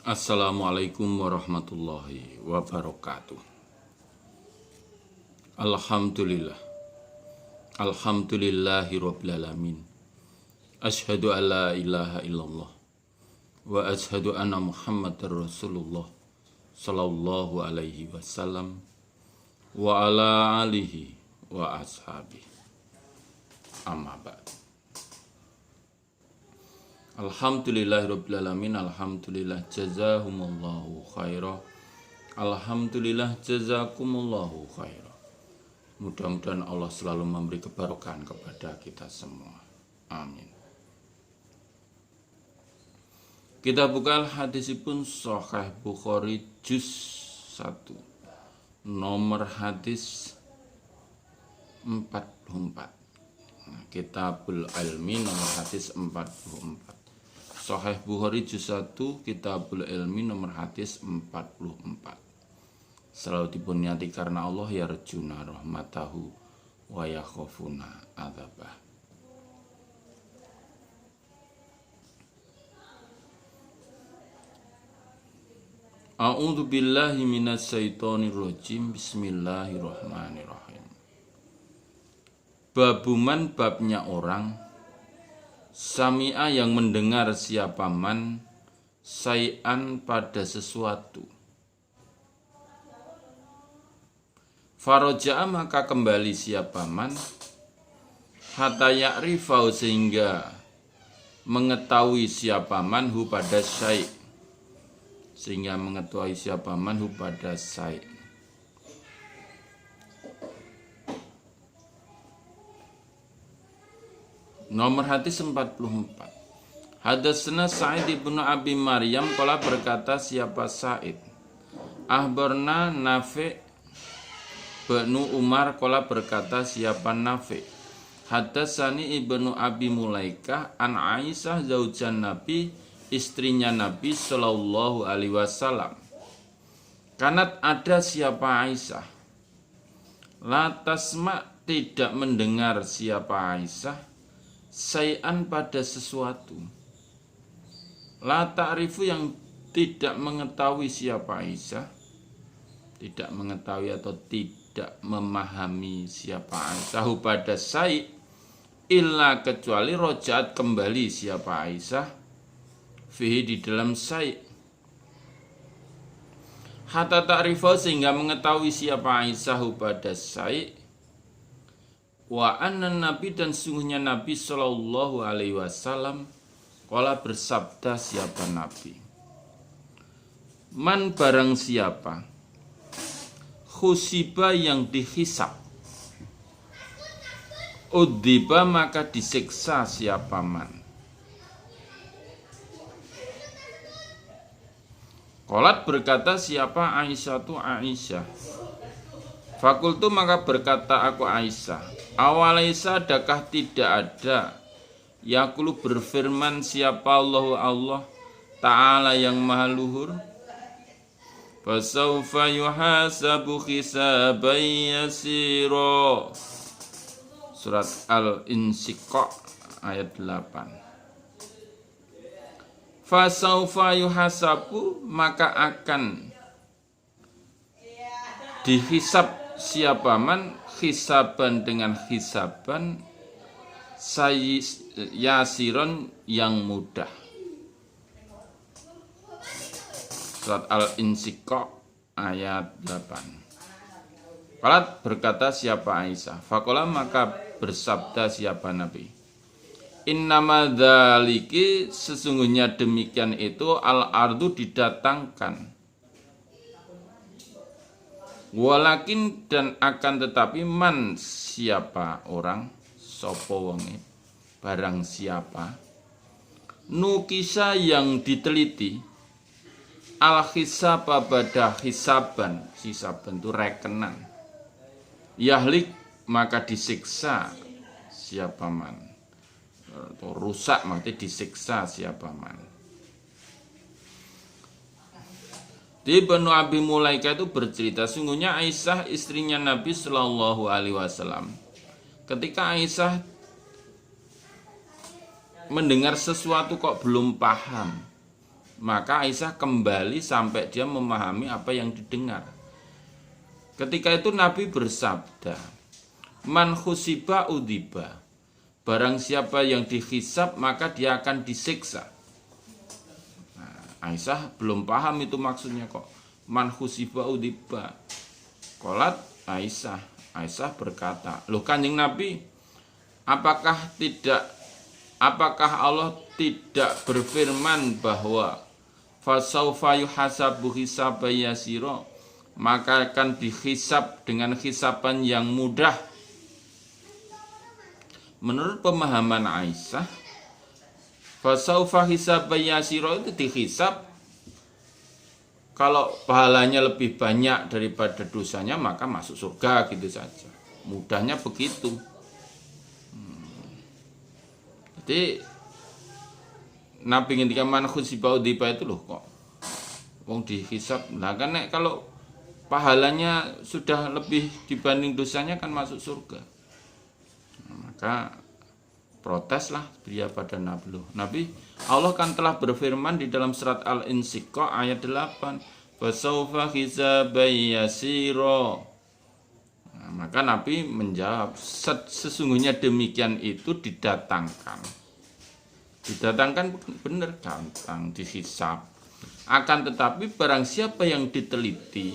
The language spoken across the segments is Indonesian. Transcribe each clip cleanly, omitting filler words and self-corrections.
Assalamualaikum warahmatullahi wabarakatuh. Alhamdulillah. Alhamdulillahi rabbil alamin. Asyhadu an la ilaha illallah wa asyhadu anna Muhammadar Rasulullah sallallahu alaihi wasallam wa ala alihi wa ashabihi. Amma ba'd. Alhamdulillahirrabbilalamin. Alhamdulillah jazahumullahu khairah. Alhamdulillah jazakumullahu khairah. Mudah-mudahan Allah selalu memberi kebarokahan kepada kita semua. Amin. Kita buka hadisipun Sahih Bukhari juz 1 nomor hadis 44. Kitabul Ilmi nomor hadis 44. Sahih Bukhari juz 1 Kitabul Ilmi nomor hadis 44. Selalu dibunyati karena Allah yarjuna rahmatahu wa yakhafuna adzabah. A'udzu billahi minasyaitonir rajim. Bismillahirrahmanirrahim. Babuman babnya orang sami'a yang mendengar siapa man syai'an pada sesuatu. Faraja'a maka kembali siapa man hatta ya'rifau sehingga mengetahui siapa man hu pada syai'. Sehingga mengetahui siapa man hu pada syai'. Nomor hadis 44. Hadatsana Sa'id ibnu Abi Maryam qala berkata siapa Sa'id. Ahbarna Nafi' bin Umar qala berkata siapa Nafi'. Hadatsani ibnu Abi Mulaikah an Aisyah zaujan Nabi, istrinya Nabi sallallahu alaihi wasallam. Kanat ada siapa Aisyah. La tasma tidak mendengar siapa Aisyah syai'an pada sesuatu. La ta'rifu yang tidak mengetahui siapa Aisyah, tidak mengetahui atau tidak memahami siapa Aisyah pada syai' illa kecuali rojaat kembali siapa Aisyah fihi di dalam syai'. Hatta ta'rifu sehingga mengetahui siapa Aisyah pada syai'. Wa anna Nabi dan sungguhnya Nabi sallallahu alaihi wasallam qala bersabda siapa Nabi. Man barang siapa khusiba yang dihisab, udziba maka disiksa siapa man. Qalat berkata siapa Aisyah tu Aisyah. Fakultu maka berkata aku Aisyah, awalaisa adakah tidak ada yaqulu berfirman siapa Allah Ta'ala yang maha luhur. Fasawfa yuhasabu hisaban yasira. Surat Al-Insyiqaq ayat 8. Fasawfa yuhasabu maka akan dihisab siapa man hisaban dengan hisaban yasiron yang mudah. Surat Al-Insyiqaq ayat 8. Qalat berkata siapa Aisyah. Faqala maka bersabda siapa Nabi. Innama dzaliki sesungguhnya demikian itu al-ardu didatangkan. Walakin dan akan tetapi man siapa orang sopo wonge barang siapa nukisa yang diteliti al hisab pada hisaban itu rekenan yahlik maka disiksa siapa man atau rusak maksudnya disiksa siapa man. Di Banu Abi Mulaikah itu bercerita, sungguhnya Aisyah istrinya Nabi Shallallahu Alaihi Wasallam. Ketika Aisyah mendengar sesuatu kok belum paham, Maka Aisyah kembali sampai dia memahami apa yang didengar. Ketika itu Nabi bersabda, man khusiba udiba, barang siapa yang dihisab maka dia akan disiksa. Nah, Aisyah belum paham itu maksudnya kok. Man khusiba udiba. Qolat Aisyah berkata, loh Kanjeng Nabi, apakah Allah tidak berfirman bahwa fasaufa yuhasabu hisaban yasira, maka akan dihisab dengan hisaban yang mudah. Menurut pemahaman Aisyah, fasaufa hisaban yasira itu dihisab kalau pahalanya lebih banyak daripada dosanya maka masuk surga, gitu saja. Mudahnya begitu. Jadi Nabi ngendika man khusiba udiba itu loh kok wong dihisab. Nah kan kalau pahalanya sudah lebih dibanding dosanya kan masuk surga. Nah, maka proteslah dia pada Nabi. Loh, Nabi, Allah kan telah berfirman di dalam surat Al-Insyiqaq ayat 8, fasaufa hisaban yasira. Nah, maka Nabi menjawab, sesungguhnya demikian itu didatangkan benar gampang dihisab. Akan tetapi barang siapa yang diteliti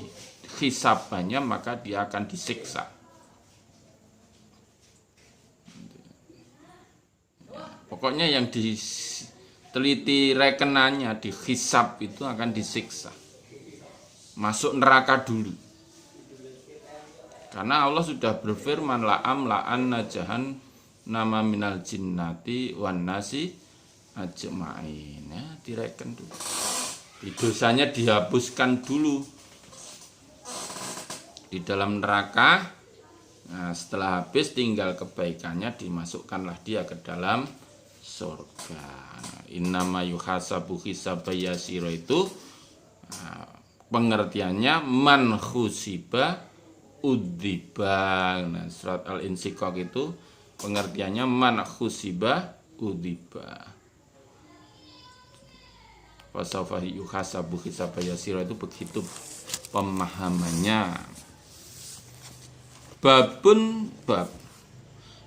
hisabannya maka dia akan disiksa. Pokoknya yang diteliti rekenannya, dihisab itu akan disiksa. Masuk neraka dulu. Karena Allah sudah berfirman la'an najahan nama minal jinnati wan nasi ajma'in. Ya, direken dulu. Dosanya dihapuskan dulu di dalam neraka. Nah, setelah habis tinggal kebaikannya, dimasukkanlah dia ke dalam surga. Innama yuhasabu hisaban yasira itu pengertiannya man khusiba udziba. Nah, surat Al-Insyiqaq itu pengertiannya man khusiba udziba. Wasaufa yuhasabu hisaban yasira itu begitu pemahamannya. Bab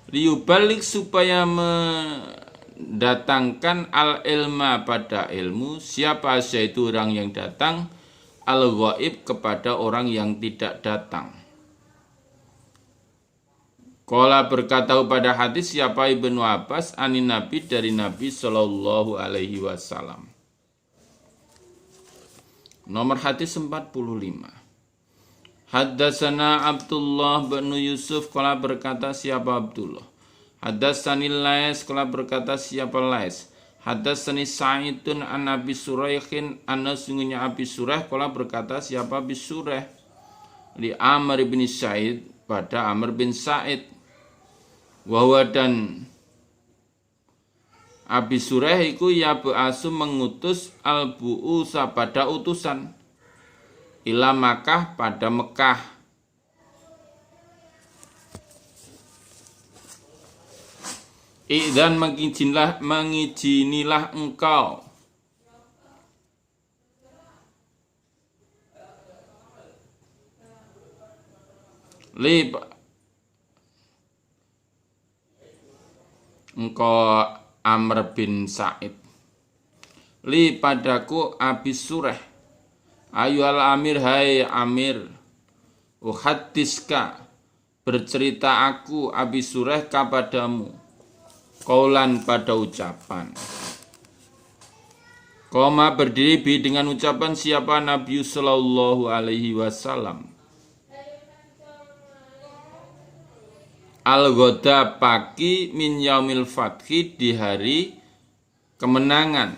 liubalik supaya mendatangkan al-ilma pada ilmu. Siapa saja itu orang yang datang, al-ghaib kepada orang yang tidak datang. Qala berkata pada hadis siapa Ibnu Abbas anin Nabi dari Nabi sallallahu alaihi wasallam. Nomor hadis 45. Haddatsana Abdullah bin Yusuf qala berkata siapa Abdullah. Haddatsani Lais qala berkata siapa Lais. Haddatsani Sa'idun an Abi Suraihin anna sungguhnya Abi Suraih qala berkata siapa Abi Suraih li Amr bin Sa'id pada Amr bin Sa'id. Wa dan Abi Suraih iku ya ba'asu mengutus al-bu'usa pada utusan ila Makkah pada Mekah. Idzan mengizinilah engkau engkau Amr bin Sa'id li padaku Abi Surah ayu al-amir hai Amir uhaddiska bercerita aku Abi Surah kepadamu qaulan pada ucapan. Koma berdiri bi dengan ucapan siapa Nabi sallallahu alaihi wasallam. Al-ghoda pagi min yaumil fathi di hari kemenangan.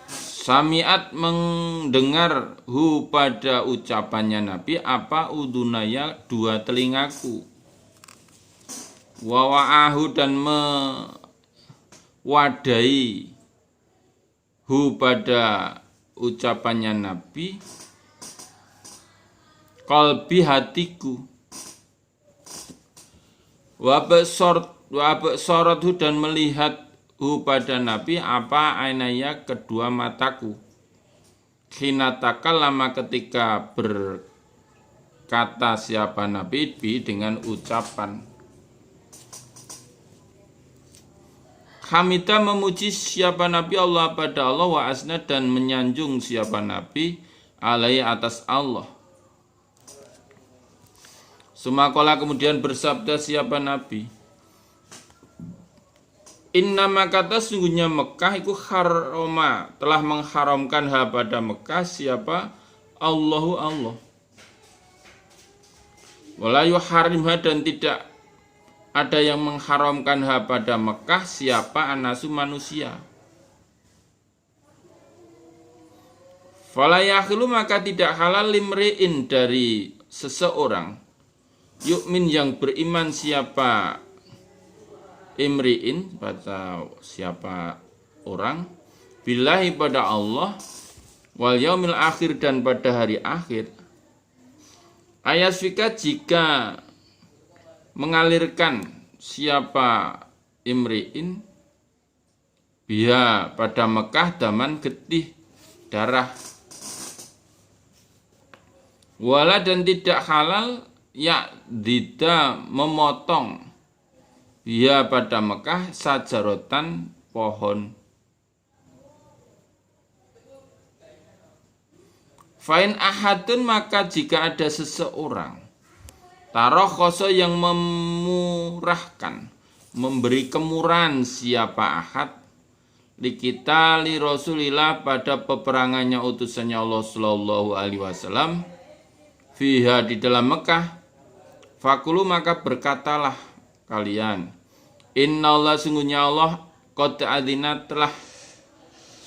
Samiat mendengar hu pada ucapannya Nabi apa udunaya dua telingaku. Wawa'ahu dan mewadai hu pada ucapannya Nabi qalbi hatiku. Wabek sorothu dan melihat pada Nabi apa ainaya kedua mataku. Khina takallama ketika berkata siapa Nabi bi dengan ucapan. Hamidah memuji siapa Nabi Allah pada Allah wa asna dan menyanjung siapa Nabi alaihi atas Allah. Sumakola kemudian bersabda siapa Nabi. Inna makata sungguhnya Mekah itu haroma telah mengharamkan pada Mekah siapa Allahu Allah. Wala yuharimha dan tidak ada yang mengharamkan pada Mekah siapa anasu manusia. Fala yakhilu maka tidak halal limri'in dari seseorang yukmin yang beriman siapa imri'in pada siapa orang billahi pada Allah wal yaumil akhir dan pada hari akhir ayasfika jika mengalirkan siapa imri'in biha pada Mekah daman getih darah wala dan tidak halal ya dida memotong ya pada Mekah sajarotan pohon. Fain ahadun maka jika ada seseorang tarokhoso yang memurahkan memberi kemurahan siapa ahad li kita li Rasulillah pada peperangannya utusannya Allah Sallallahu Alaihi Wasallam fiha di dalam Mekah fakulu maka berkatalah kalian innallaha sungguhnya Allah qad adzina telah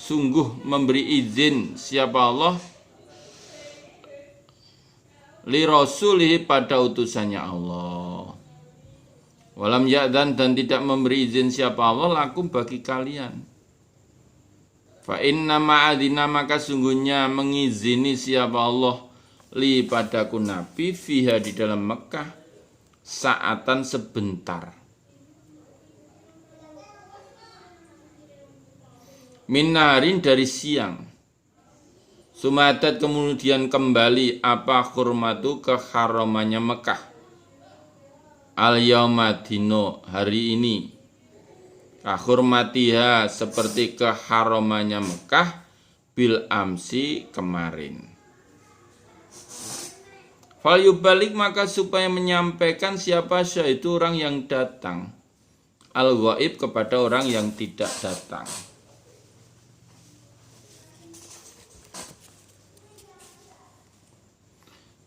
sungguh memberi izin siapa Allah li rasulihi pada utusannya Allah walam ya'dan dan tidak memberi izin siapa Allah lakum bagi kalian fa inna ma'adzina maka sungguhnya mengizini siapa Allah li padaku Nabi fiha di dalam Mekah saatan sebentar. Minarin dari siang. Sumadat kemudian kembali apa khurmatu keharamannya Mekah. Al yaumadino hari ini. Kahurmatiha seperti keharamannya Mekah bil amsi kemarin. Fal yubalik maka supaya menyampaikan siapa itu orang yang datang al-ghaib kepada orang yang tidak datang.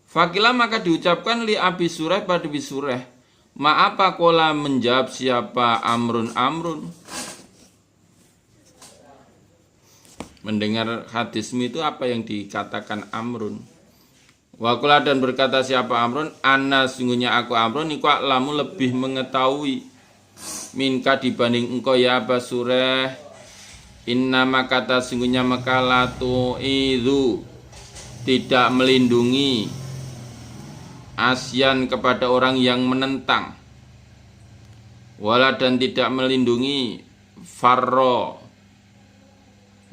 Fakilah maka diucapkan li Abi Sureh pada Abi Sureh ma'apa kola menjawab siapa Amrun mendengar hadismu itu apa yang dikatakan Amrun. Wakulah dan berkata siapa Amrun, anna sungguhnya aku Amrun, iku lamu lebih mengetahui minka dibanding engkau ya Aba Sureh. Inna makata sungguhnya makalatu itu tidak melindungi asyan kepada orang yang menentang. Wala dan tidak melindungi farro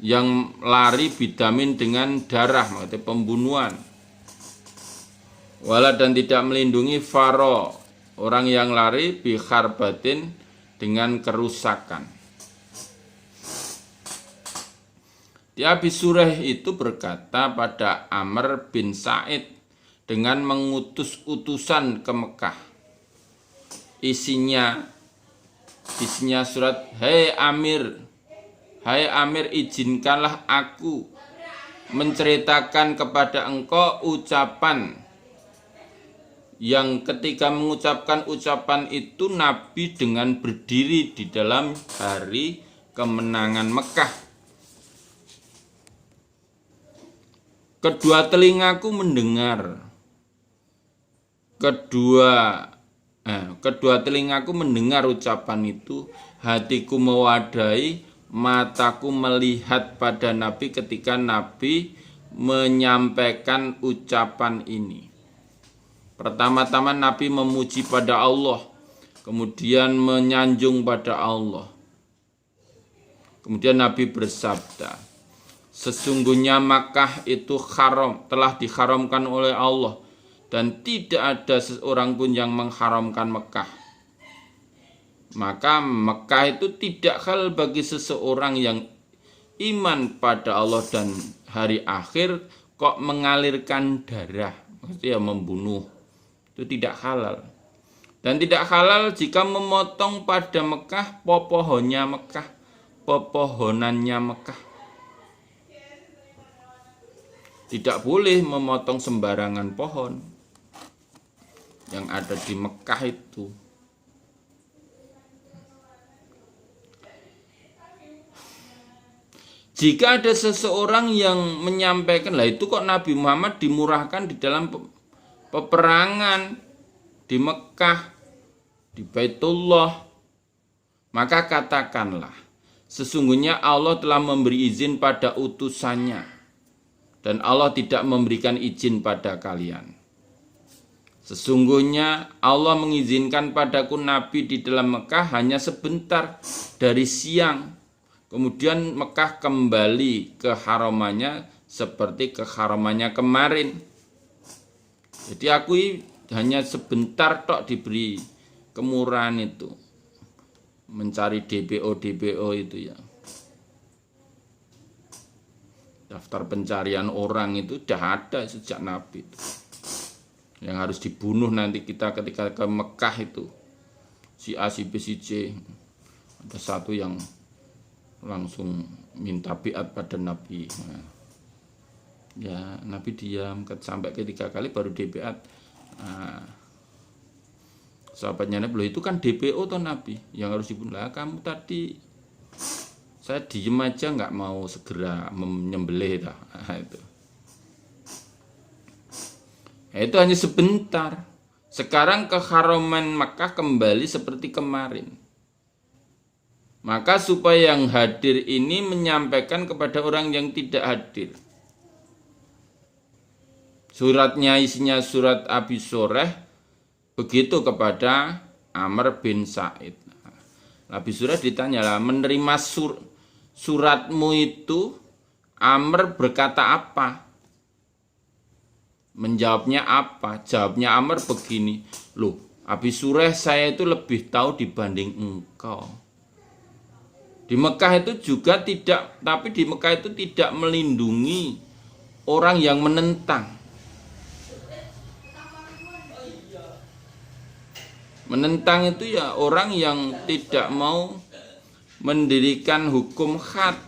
yang lari bidamin dengan darah, maksudnya pembunuhan. Wala dan tidak melindungi faro orang yang lari bikharbatin dengan kerusakan. Di Abi Sureh itu berkata pada Amr bin Sa'id dengan mengutus utusan ke Mekah. Isinya surat, Hai Amir izinkanlah aku menceritakan kepada engkau ucapan yang ketika mengucapkan ucapan itu Nabi dengan berdiri di dalam hari kemenangan Mekah. Kedua telingaku mendengar. Kedua telingaku mendengar ucapan itu, hatiku mewadahi, mataku melihat pada Nabi ketika Nabi menyampaikan ucapan ini. Pertama-tama Nabi memuji pada Allah, kemudian menyanjung pada Allah. Kemudian Nabi bersabda, sesungguhnya Makkah itu haram, telah diharamkan oleh Allah, dan tidak ada seorang pun yang mengharamkan Mekah. Maka Mekah itu tidak halal bagi seseorang yang iman pada Allah dan hari akhir kok mengalirkan darah, maksudnya membunuh, itu tidak halal. Dan tidak halal jika memotong pada Mekah pepohonnya Mekah, pepohonannya Mekah. Tidak boleh memotong sembarangan pohon yang ada di Mekah itu. Jika ada seseorang yang menyampaikan, lah itu kok Nabi Muhammad dimurahkan di dalam peperangan di Mekah, di Baitullah, maka katakanlah, sesungguhnya Allah telah memberi izin pada utusannya, dan Allah tidak memberikan izin pada kalian. Sesungguhnya Allah mengizinkan padaku Nabi di dalam Mekah hanya sebentar dari siang. Kemudian Mekah kembali ke haramannya seperti ke haramannya kemarin. Jadi aku hanya sebentar tok diberi kemurahan itu. Mencari DPO itu ya. Daftar pencarian orang itu sudah ada sejak Nabi itu. Yang harus dibunuh nanti kita ketika ke Mekah itu. Si A, si B, si C. Ada satu yang langsung minta biat pada Nabi. Nah, ya Nabi diam sampai ketiga kali baru dibiat. Nah, sahabatnya Nabi, loh itu kan DPO toh Nabi yang harus dibunuh. Lah kamu tadi saya diem aja nggak mau segera menyembelih dah. Nah, itu hanya sebentar. Sekarang keharaman Makkah kembali seperti kemarin. Maka supaya yang hadir ini menyampaikan kepada orang yang tidak hadir. Suratnya isinya surat Abi Sureh, begitu kepada Amr bin Sa'id. Abi Sureh ditanya lah, menerima suratmu itu Amr berkata apa? Menjawabnya apa? Jawabnya Amr begini, loh Abi Sureh saya itu lebih tahu dibanding engkau. Di Mekah itu juga tidak, tapi di Mekah itu tidak melindungi orang yang menentang. Menentang itu ya orang yang tidak mau mendirikan hukum had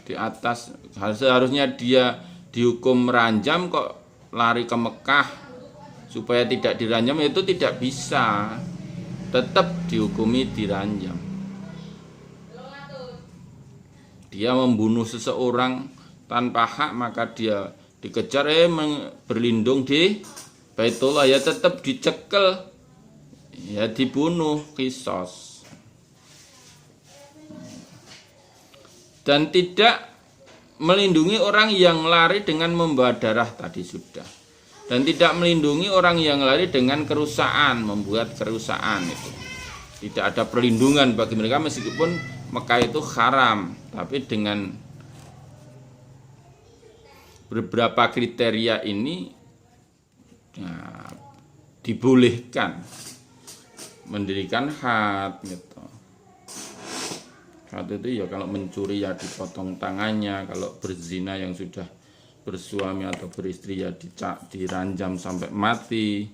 di atas. Seharusnya dia dihukum ranjam kok lari ke Mekah supaya tidak diranjam, itu tidak bisa. Tetap dihukumi diranjam. Dia membunuh seseorang tanpa hak, maka dia dikejar berlindung di Baitullah, ya tetap dicekel, ya dibunuh, qisas. Dan tidak melindungi orang yang lari dengan membawa darah tadi sudah. Dan tidak melindungi orang yang lari dengan kerusakan, membuat kerusakan itu. Tidak ada perlindungan bagi mereka meskipun Mekah itu haram, tapi dengan beberapa kriteria ini ya, dibolehkan mendirikan had gitu. Had itu ya kalau mencuri ya dipotong tangannya, kalau berzina yang sudah bersuami atau beristri ya diranjam sampai mati.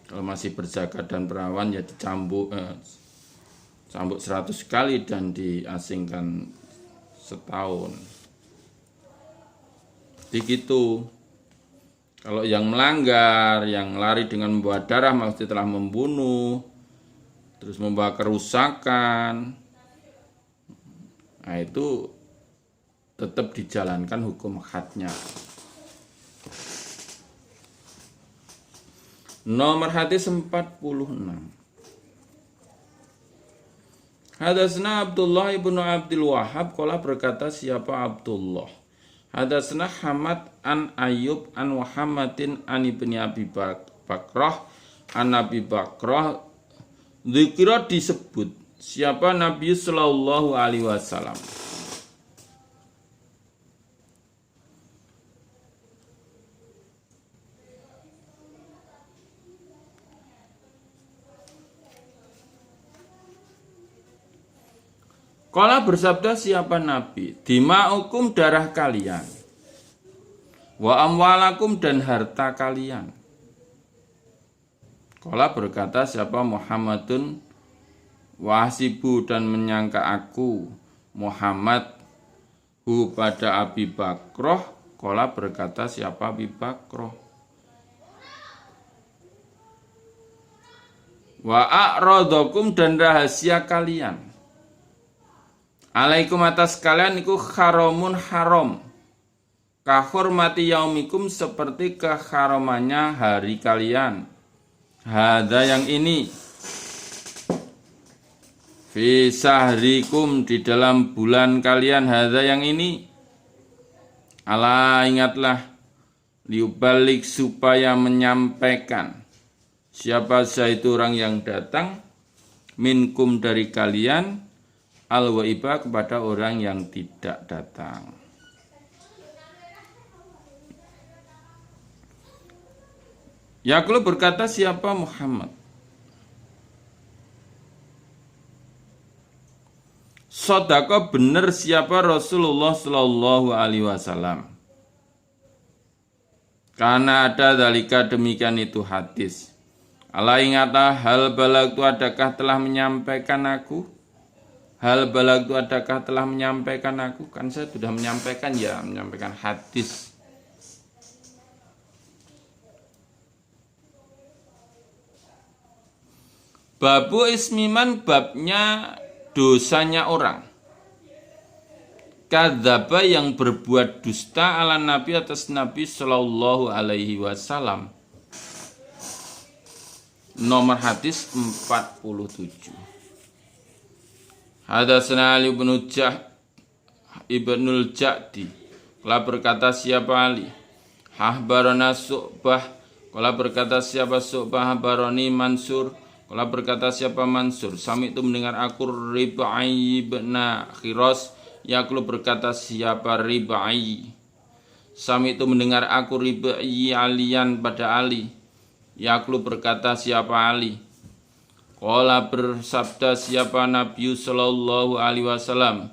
Kalau masih berzakat dan perawan ya dicambuk 100 kali dan diasingkan setahun. Begitu. Kalau yang melanggar, yang lari dengan membawa darah maksudnya telah membunuh, terus membawa kerusakan, nah itu tetap dijalankan hukum hadnya. Nomor hadis 46. Hadatsna Abdullah ibnu Abdul Wahhab qala berkata siapa Abdullah. Hadatsna Hamad an Ayyub an Muhammadin an ibni Abi Bakrah an Abi Bakrah dzikra disebut siapa Nabi Sallallahu Alaihi Wasallam. Qala bersabda siapa Nabi, dima'ukum darah kalian, wa amwalakum dan harta kalian. Qala berkata siapa Muhammadun, wahsibu dan menyangka aku Muhammad hu pada Abi Bakroh. Qala berkata siapa Abi Bakroh, wa a'radakum dan rahasia kalian. Alaikum atas kalian iku haramun haram, kahormati yaumikum seperti keharamannya hari kalian. Hada yang ini, fi sahrikum di dalam bulan kalian. Hada yang ini, ala ingatlah, liubalik supaya menyampaikan siapa saja itu orang yang datang minkum dari kalian, al-wa'iba kepada orang yang tidak datang. Yaqulu berkata siapa Muhammad, sodako benar siapa Rasulullah Sallallahu Alaihi Wasallam. Karena ada dalika demikian itu hadis. Allah ingatlah hal balagtu adakah telah menyampaikan aku. Hal balagtu adakah telah menyampaikan aku? Kan saya sudah menyampaikan ya, menyampaikan hadis. Babu ismiman babnya dosanya orang. Kadzaba yang berbuat dusta ala Nabi atas Nabi Sallallahu Alaihi Wasallam. Nomor hadis 47. Hadatsana Ali ibnul Ja'di. Kala berkata siapa Ali? Hahbarana Su'bah. Kala berkata siapa Su'bah? Hahbarani Mansur. Kala berkata siapa Mansur? Sami itu mendengar aku Rib'i ibn Khiras. Yaqulu berkata siapa Rib'i? Sami itu mendengar aku Rib'i alian pada Ali. Yaqulu berkata siapa Ali? Qala bersabda siapa Nabi Sallallahu Alaihi Wasallam,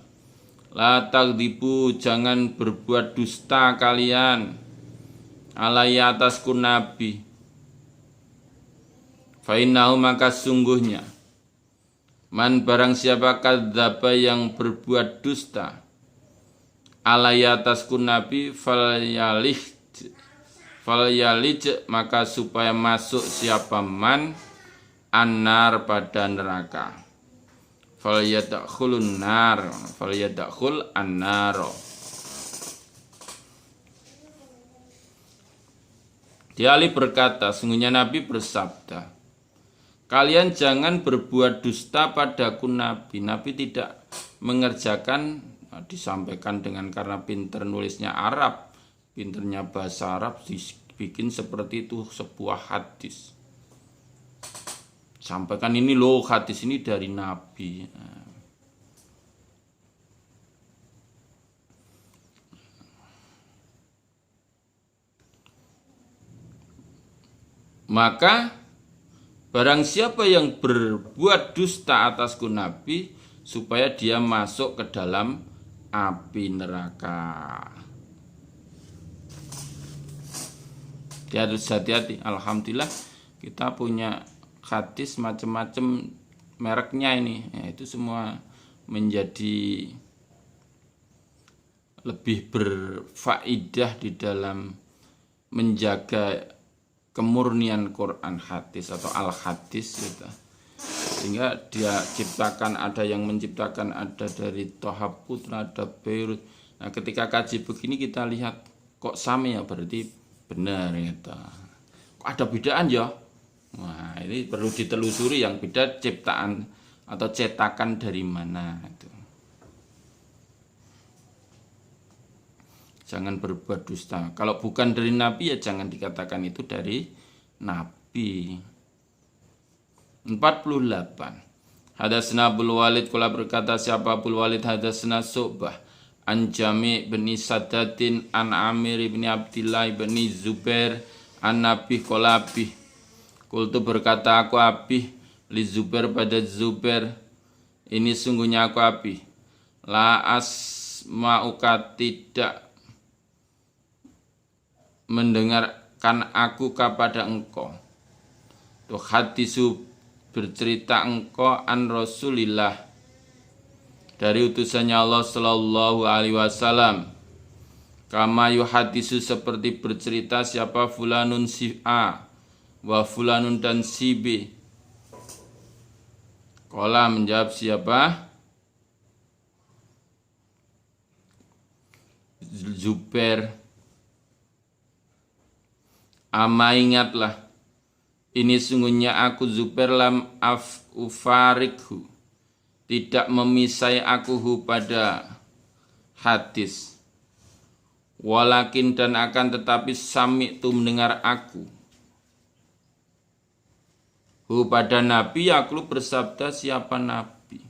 la takdzibu jangan berbuat dusta kalian alaiya atasku Nabi. Fa innahu maka sungguhnya man barang siapa kadzdzaba yang berbuat dusta alaiya atasku Nabi falyalij maka supaya masuk siapa man an-nar pada neraka. Falyadkhulun nar, falyadkhul an-nar. Dia Ali berkata, sungguhnya Nabi bersabda, kalian jangan berbuat dusta padaku Nabi. Nabi tidak mengerjakan, disampaikan dengan karena pinter nulisnya Arab, pinternya bahasa Arab, dibikin seperti itu sebuah hadis. Sampaikan ini loh, hadis ini dari Nabi. Maka barang siapa yang berbuat dusta atasku Nabi, supaya dia masuk ke dalam api neraka. Dia harus hati-hati. Alhamdulillah kita punya hadis macam-macam mereknya ini, ya, itu semua menjadi lebih berfaedah di dalam menjaga kemurnian Quran hadis atau al-hadis gitu. Sehingga dia ciptakan, ada yang menciptakan, ada dari Toha Putra, ada Beirut. Nah ketika kaji begini kita lihat kok sama ya, berarti benar gitu. Kok ada bedaan ya? Wah, ini perlu ditelusuri yang beda ciptaan atau cetakan dari mana itu. Jangan berbuat dusta. Kalau bukan dari Nabi ya jangan dikatakan itu dari Nabi. 48. Hadatsana Abdul Walid qala berkata siapa Abdul Walid hadatsana Syu'bah an Jami' bin Saddatin an Amir bin Abdillah bin Zubair an Nabi qala Abi qultu berkata aku Abi li Zubair pada Zubair ini sungguhnya aku Abi la asma'uka tidak mendengarkan aku kepada engkau tuh hadisu bercerita engkau an Rasulillah dari utusannya Allah Sallallahu Alaihi Wasallam kama yuhadisu seperti bercerita siapa fulanun si A wa fulanun dan si B. Qala menjawab siapa Zubair ama ingatlah ini sungguhnya aku Zubair lam ufarikhu tidak memisai aku pada hadis walakin dan akan tetapi sami tu mendengar aku pada Nabi aku bersabda siapa Nabi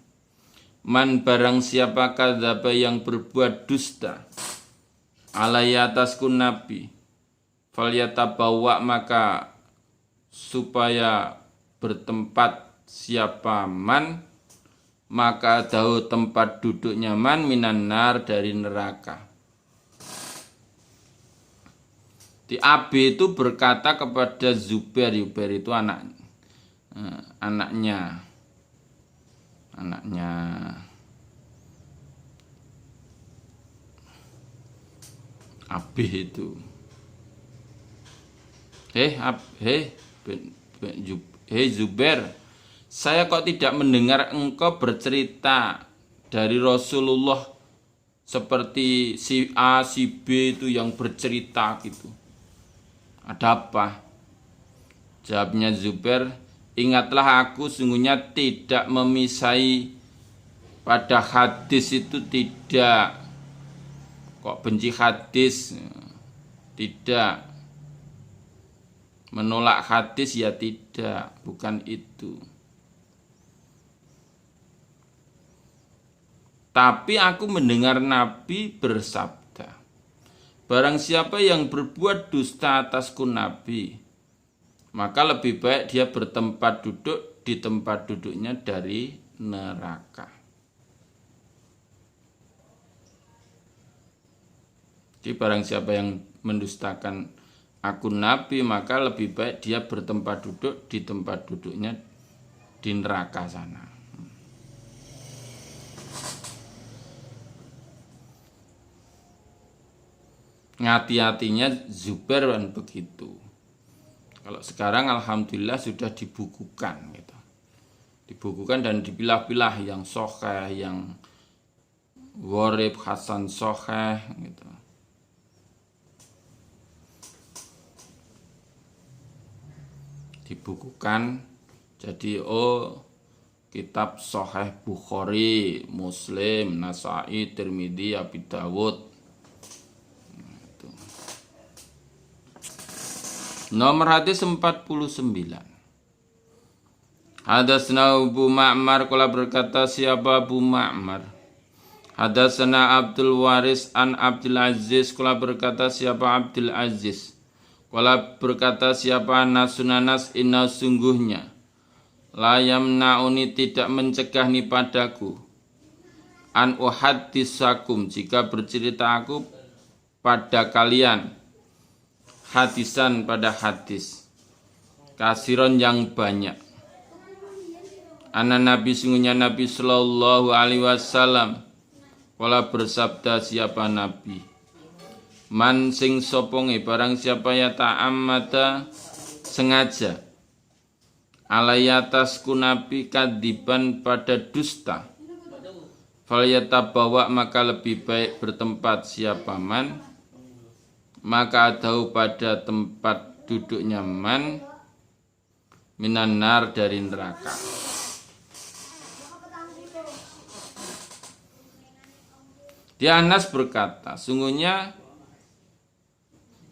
man barang siapa kadzaba yang berbuat dusta alaihi atasku Nabi falyatabawa maka supaya bertempat siapa man maka tahu tempat duduknya man minan nar dari neraka. Di AB itu berkata kepada Zubair, Zubair itu anaknya AB itu. Hei Zubair, saya kok tidak mendengar engkau bercerita dari Rasulullah seperti si A, si B itu yang bercerita gitu. Ada apa? Jawabnya Zubair, ingatlah aku sungguhnya tidak memisai pada hadis itu tidak. Kok benci hadis? Tidak. Menolak hadis ya tidak, bukan itu. Tapi aku mendengar Nabi bersabda, barang siapa yang berbuat dusta atasku Nabi, maka lebih baik dia bertempat duduk di tempat duduknya dari neraka. Jadi barang siapa yang mendustakan aku Nabi maka lebih baik dia bertempat duduk di tempat duduknya di neraka sana. Ngati-hatinya Zubair kan begitu. Kalau sekarang alhamdulillah sudah dibukukan gitu. Dibukukan dan dipilah-pilah yang sahih, yang gharib, hasan sahih gitu. Dibukukan jadi kitab Sahih Bukhari, Muslim, Nasai, Tirmidzi, Abi Dawud. Nomor hadis 49. Hadatsana Abu Ma'mar qala berkata siapa Abu Ma'mar. Hadatsana Abdul Waris an Abdul Aziz qala berkata siapa Abdul Aziz. Qala berkata siapa Nasunanas inna sungguhnya la yamnauni tidak mencegah ni padaku an uhaddisakum jika bercerita aku pada kalian hadisan pada hadis kasiron yang banyak. Ana Nabi sungguhnya Nabi sallallahu alaihi wasallam qala bersabda siapa Nabi man sing soponge barang siapa ya ta'ammada sengaja alayatasku Nabi kadiban pada dusta falyata bawa maka lebih baik bertempat siapa man maka adau pada tempat duduknya man minan nar dari neraka. Di Anas berkata sungguhnya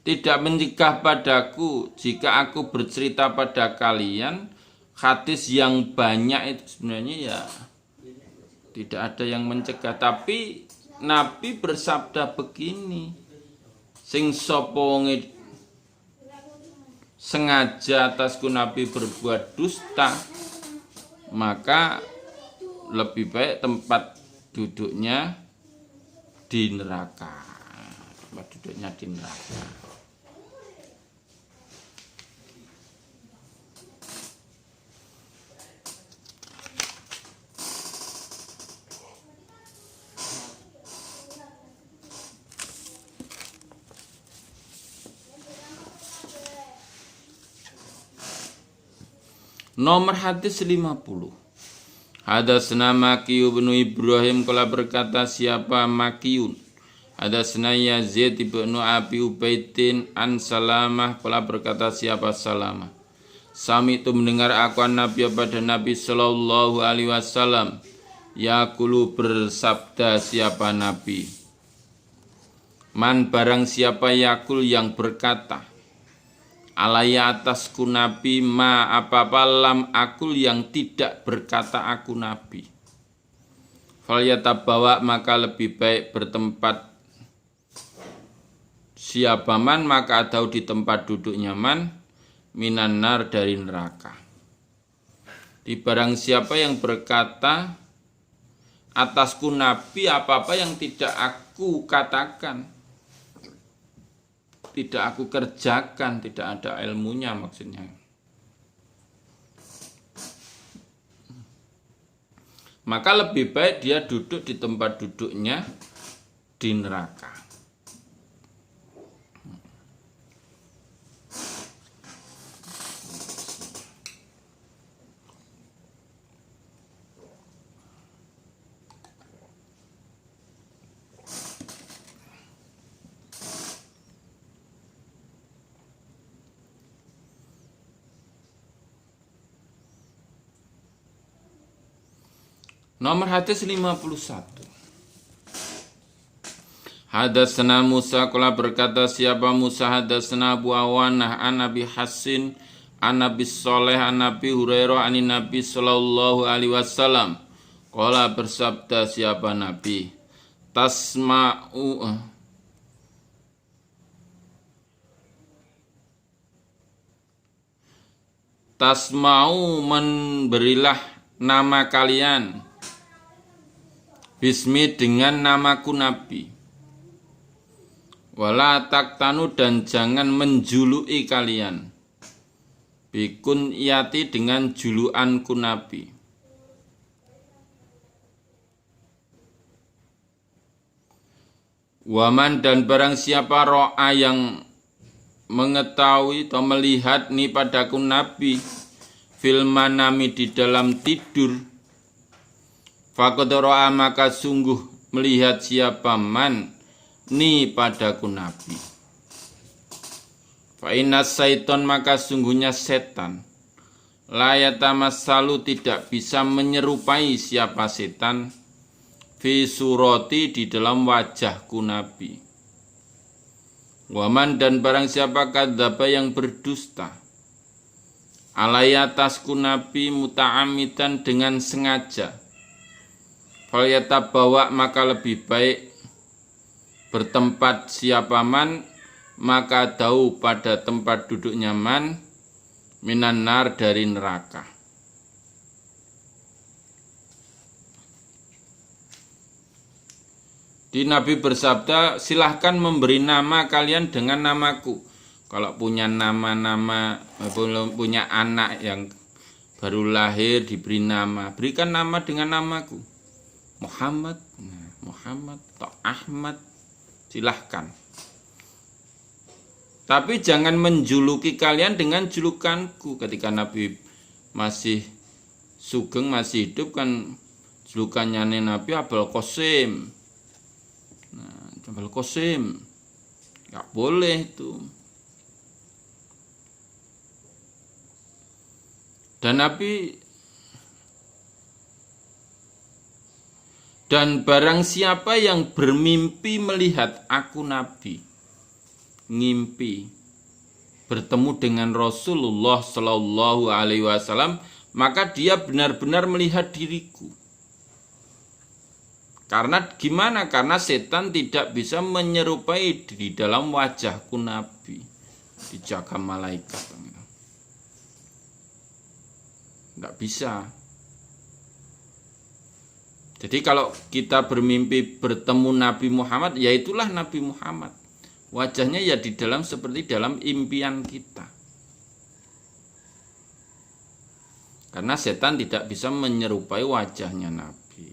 tidak mencegah padaku jika aku bercerita pada kalian hadis yang banyak itu sebenarnya ya tidak ada yang mencegah, tapi Nabi bersabda begini, sing sapa wonge sengaja atasku Nabi berbuat dusta, maka lebih baik tempat duduknya di neraka. Tempat duduknya di neraka. Nomor hadis 50. Hadatsana Maki bin Ibrahim kala berkata siapa Makiun. Hadatsana Yazid bin Abi Ubaidin an Salamah kala berkata siapa Salamah. Sami itu mendengar aku Nabi pada Nabi sallallahu alaihi wasallam. Yaqulu bersabda siapa Nabi. Man barang siapa yakul yang berkata alaya atasku Nabi ma apa-apa lam akul yang tidak berkata aku Nabi. Falyatabawa maka lebih baik bertempat siapa man maka atau di tempat duduknya man minan nar dari neraka. Di barang siapa yang berkata atasku Nabi apa-apa yang tidak aku katakan, tidak aku kerjakan, tidak ada ilmunya maksudnya. Maka lebih baik dia duduk di tempat duduknya di neraka. Nomor hadis 51. Hadatsana Musa qala berkata siapa Musa hadatsana Abu Awanah an Nabi Hasin an Nabi Shalih an Nabi Hurairah an Nabi sallallahu alaihi wasallam qala bersabda siapa Nabi tasma'u memberilah nama kalian bismi dengan namaku Nabi. Wala taktanu dan jangan menjuluki kalian. Bikun iyati dengan julukanku Nabi. Waman dan barang siapa ro'a yang mengetahui atau melihat ni padaku Nabi fil manami di dalam tidur. Faqad ra'a maka sungguh melihat siapa man ni padaku Nabi. Fa inna syaiton maka sungguhnya setan la yatamassalu tidak bisa menyerupai siapa setan fi surati di dalam wajahku Nabi. Waman dan barang siapa kadzaba yang berdusta alaya atasku Nabi muta'amidan dengan sengaja. Falyata bawa maka lebih baik bertempat siapa man maka tahu pada tempat duduknya man minan nar dari neraka. Di Nabi bersabda silahkan memberi nama kalian dengan namaku. Kalau punya nama-nama punya anak yang baru lahir diberi nama, berikan nama dengan namaku. Muhammad atau Ahmad, silahkan. Tapi jangan menjuluki kalian dengan julukanku. Ketika Nabi masih sugeng, masih hidup kan julukannya Nabi Abul Qasim. Nah, Abul Qasim, nggak boleh itu. Dan Nabi dan barang siapa yang bermimpi melihat aku Nabi, ngimpi bertemu dengan Rasulullah Sallallahu Alaihi Wasallam, maka dia benar-benar melihat diriku. Karena gimana? Karena setan tidak bisa menyerupai di dalam wajahku Nabi, dijaga malaikat. Nggak bisa. Jadi kalau kita bermimpi bertemu Nabi Muhammad, ya itulah Nabi Muhammad. Wajahnya ya di dalam seperti dalam impian kita. Karena setan tidak bisa menyerupai wajahnya Nabi.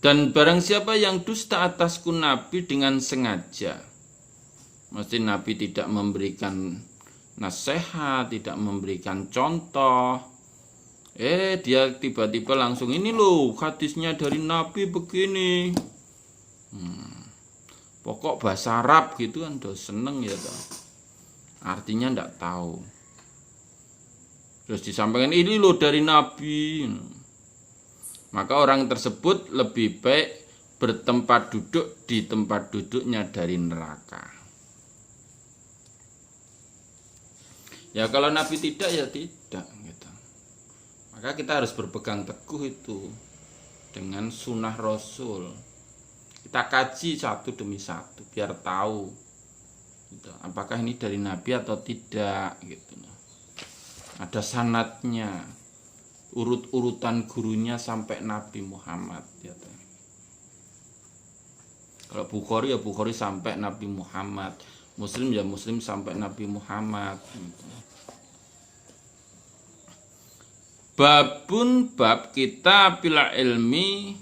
Dan barang siapa yang dusta atasku Nabi dengan sengaja, mesti Nabi tidak memberikan nasihat, tidak memberikan contoh. Dia tiba-tiba langsung, ini loh hadisnya dari Nabi begini. Pokok bahasa Arab gitu kan, udah seneng ya toh. Artinya ndak tahu. Terus disampaikan ini loh dari Nabi. Maka orang tersebut lebih baik bertempat duduk di tempat duduknya dari neraka. Ya kalau Nabi tidak ya tidak gitu. Maka kita harus berpegang teguh itu dengan sunnah Rasul. Kita kaji satu demi satu biar tahu gitu, apakah ini dari Nabi atau tidak gitu. Ada sanadnya, urut-urutan gurunya sampai Nabi Muhammad gitu. Kalau Bukhari ya Bukhari sampai Nabi Muhammad, Muslim ya Muslim sampai Nabi Muhammad gitu. Babun bab kita bila ilmi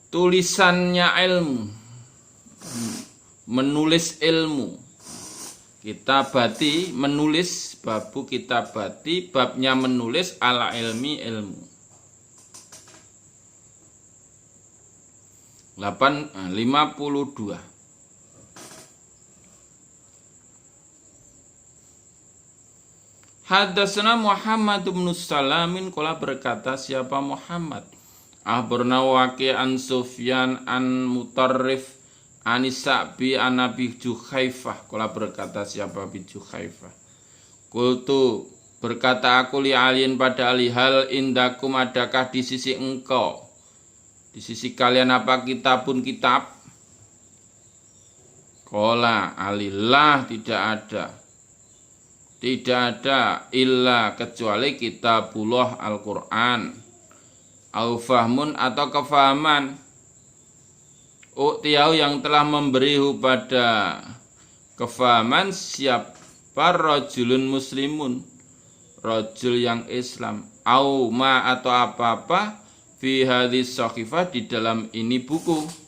tulisannya ilmu, menulis ilmu. Kitabati menulis, babu kitabati, babnya menulis ala ilmi ilmu. 52. Hadatsana Muhammad bin Salamin qala berkata siapa Muhammad akhbarna Waqi' an Sufyan an Mutarrif Anisa'bi an Abi Juhaifah. Qala berkata siapa Abi Juhaifah, qultu berkata aku li alin pada Ali, hal indakum adakah di sisi engkau, di sisi kalian apa kitabun kitab? Qala alillah tidak ada, tidak ada illa kecuali kitabullah Al-Quran, au fahmun atau kefahaman, u'tiyau yang telah memberi pada kefahaman siapa rajulun muslimun, rajul yang Islam, au ma atau apa-apa fi hadis sahifah di dalam ini buku.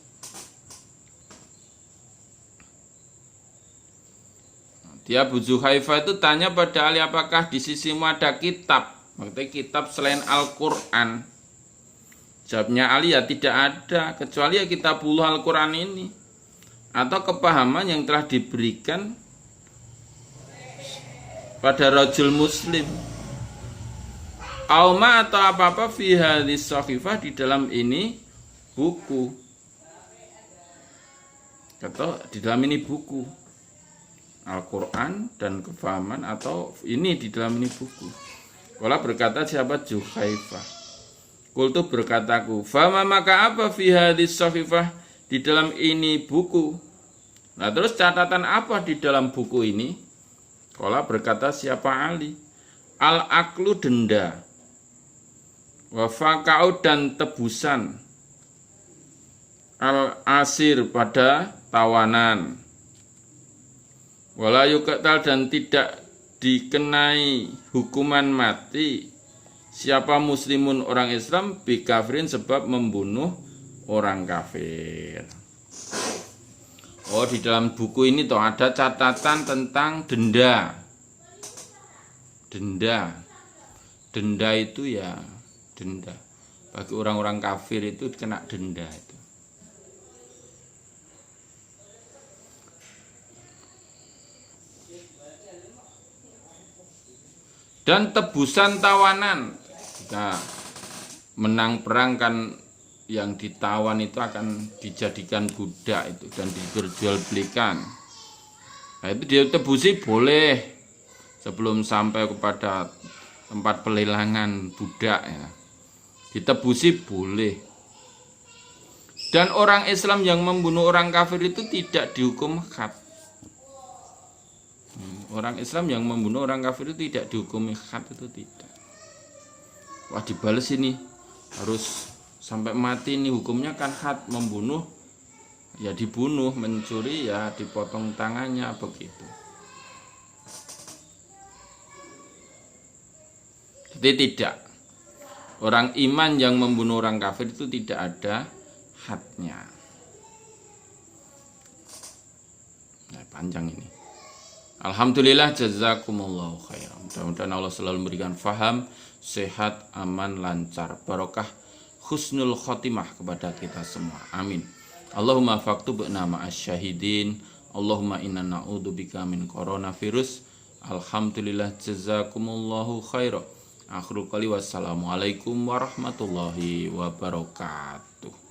Dia Abu Juhaifah itu tanya pada Ali, apakah di sisimu ada kitab, maksudnya kitab selain Al-Quran? Jawabnya Ali, ya tidak ada, kecuali ya kitabullah Al-Quran ini, atau kepahaman yang telah diberikan pada rajul muslim. Auma atau apa-apa fi hadis sahifah di dalam ini buku, atau di dalam ini buku Al-Quran dan kefahaman, atau ini di dalam ini buku. Kala berkata siapa Juhaifah, qultu berkataku, fama maka apa fi hadis sahifah di dalam ini buku? Nah terus catatan apa di dalam buku ini? Kala berkata siapa Ali, al-aklu denda, wa faka'u dan tebusan, al-asir pada tawanan, wala yuqtal dan tidak dikenai hukuman mati siapa muslimun orang Islam bikafirin sebab membunuh orang kafir. Oh, di dalam buku ini toh ada catatan tentang denda. Denda itu ya denda. Bagi orang-orang kafir itu kena denda itu. Dan tebusan tawanan. Jika menang perang kan yang ditawan itu akan dijadikan budak itu dan diperjualbelikan. Nah, itu ditebusi boleh sebelum sampai kepada tempat pelelangan budak ya. Ditebusi boleh. Dan orang Islam yang membunuh orang kafir itu tidak dihukum khat. Orang Islam yang membunuh orang kafir itu tidak dihukumi khat, itu tidak. Wah, dibales ini harus sampai mati nih hukumnya kan khat. Membunuh ya dibunuh, mencuri ya dipotong tangannya, begitu. Jadi tidak, orang iman yang membunuh orang kafir itu tidak ada hadnya. Nah, panjang ini. Alhamdulillah, jazakumullahu khairan. Mudah-mudahan Allah selalu memberikan faham, sehat, aman, lancar, barokah, husnul khotimah kepada kita semua. Amin. Allahumma faktubna ma'as syahidin. Allahumma inna na'udzubika min coronavirus. Alhamdulillah, jazakumullahu khairan. Akhirul qali wassalamualaikum warahmatullahi wabarakatuh.